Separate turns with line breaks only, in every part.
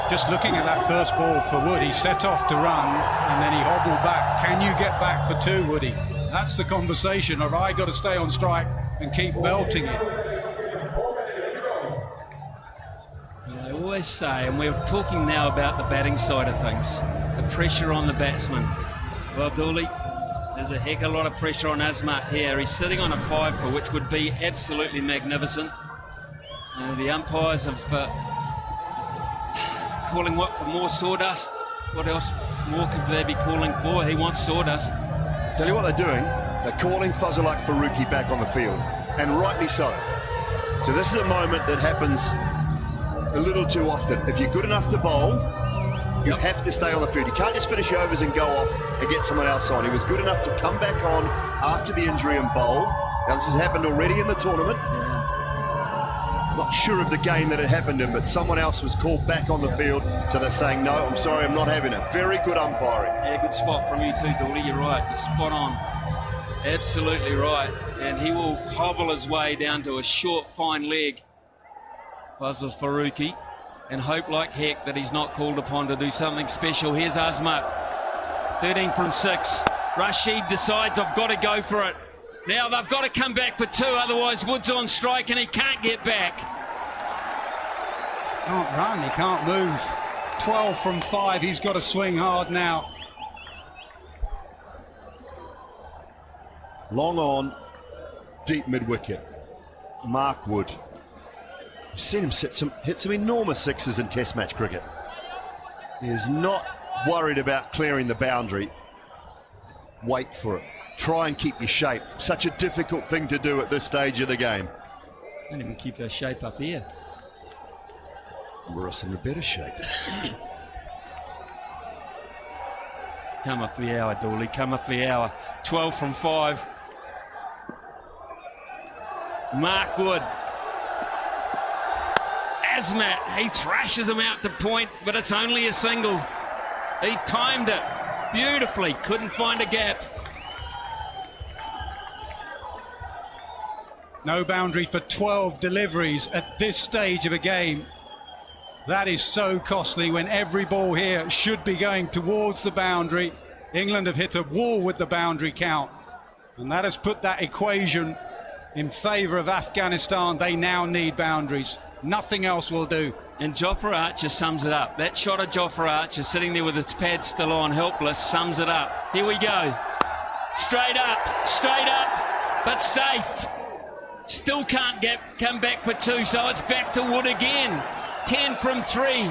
Just looking at that first ball for Wood, he set off to run and then he hobbled back. Can you get back for two, Woody? That's the conversation. Have I got to stay on strike and keep belting it?
I always say, and we're talking now about the batting side of things, the pressure on the batsman. Well, Dooley, there's a heck of a lot of pressure on Azmat here. He's sitting on a 5 for which would be absolutely magnificent. The umpires have calling what for more sawdust? What else more could they be calling for? He wants sawdust.
Tell you what they're doing. They're calling Fazalak Faruqi back on the field, and rightly so. So this is a moment that happens a little too often. If you're good enough to bowl, you have to stay on the field. You can't just finish overs and go off and get someone else on. He was good enough to come back on after the injury and bowl. Now this has happened already in the tournament. Not sure of the game that it happened in, but someone else was called back on the field, so they're saying, no, I'm sorry, I'm not having it. Very good umpiring.
Yeah, good spot from you too, Dooley. You're right. You're spot on. Absolutely right. And he will hobble his way down to a short, fine leg, Fazal Faruqi, and hope like heck that he's not called upon to do something special. Here's Azmat. 13 from 6. Rashid decides, I've got to go for it. Now they've got to come back for 2, otherwise Wood's on strike and he can't get back.
Can't run, he can't move. 12 from 5, he's got to swing hard now.
Long on, deep mid-wicket. Mark Wood. You've seen him hit some enormous sixes in Test match cricket. He is not worried about clearing the boundary. Wait for it. Try and keep your shape. Such a difficult thing to do at this stage of the game.
Don't even keep our shape up here.
We're us in a better shape.
Come off the hour, Dooley. Come off the hour. 12 from 5. Mark Wood. Azmat, he thrashes him out to point, but it's only a single. He timed it beautifully. Couldn't find a gap.
No boundary for 12 deliveries at this stage of a game. That is so costly when every ball here should be going towards the boundary. England have hit a wall with the boundary count, and that has put that equation in favour of Afghanistan. They now need boundaries. Nothing else will do.
And Jofra Archer sums it up. That shot of Jofra Archer sitting there with his pad still on, helpless, sums it up. Here we go. Straight up, but safe. Still can't come back for 2, so it's back to Wood again. 10 from 3.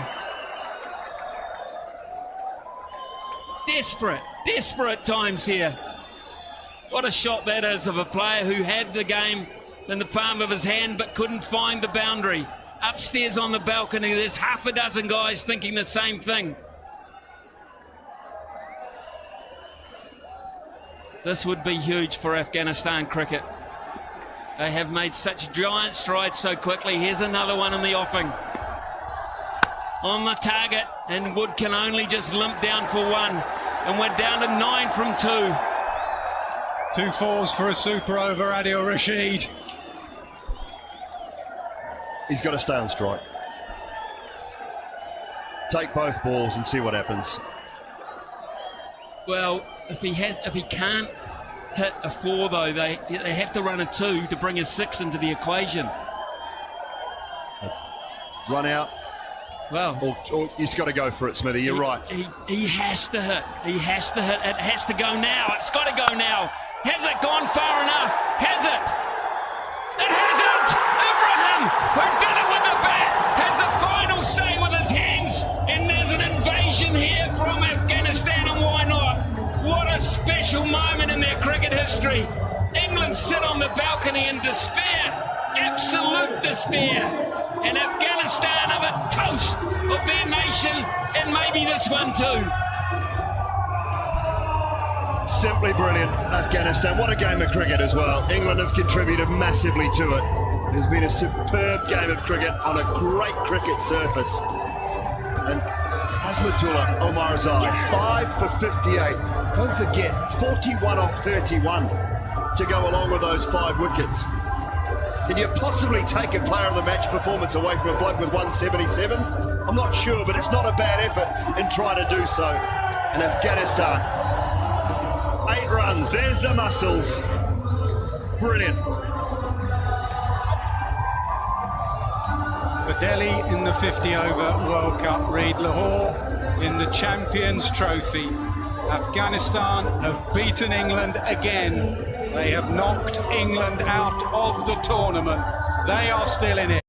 Desperate times here. What a shot that is of a player who had the game in the palm of his hand but couldn't find the boundary. Upstairs on the balcony, there's half a dozen guys thinking the same thing. This would be huge for Afghanistan cricket. They have made such giant strides so quickly. Here's another one in the offing. On the target, and Wood can only just limp down for 1. And we're down to 9 from 2.
2 fours for a super over, Adil Rashid.
He's got to stay on strike. Take both balls and see what happens.
Well, if he can't hit a 4 though, they have to run a 2 to bring a 6 into the equation.
Run out.
Well,
or he's got to go for it, Smithy. You're right.
He has to hit. He has to hit. It has to go now. It's got to go now. Has it gone far enough? Has it? It hasn't! Ibrahim, who did it with the bat, has the final say with his hands, and there's an invasion here from Afghanistan, and why not? What a special moment in their cricket history. England sit on the balcony in despair, absolute despair, and Afghanistan have a toast of their nation, and maybe this one too.
Simply brilliant, Afghanistan. What a game of cricket as well. England have contributed massively to it. It has been a superb game of cricket on a great cricket surface. And Azmatullah Omarzai, 5 for 58. Don't forget, 41 off 31 to go along with those 5 wickets. Can you possibly take a player of the match performance away from a bloke with 177? I'm not sure, but it's not a bad effort in trying to do so. And Afghanistan, 8 runs, there's the muscles. Brilliant.
For Delhi in the 50-over World Cup, Reed Lahore in the Champions Trophy. Afghanistan have beaten England again. They have knocked England out of the tournament. They are still in it.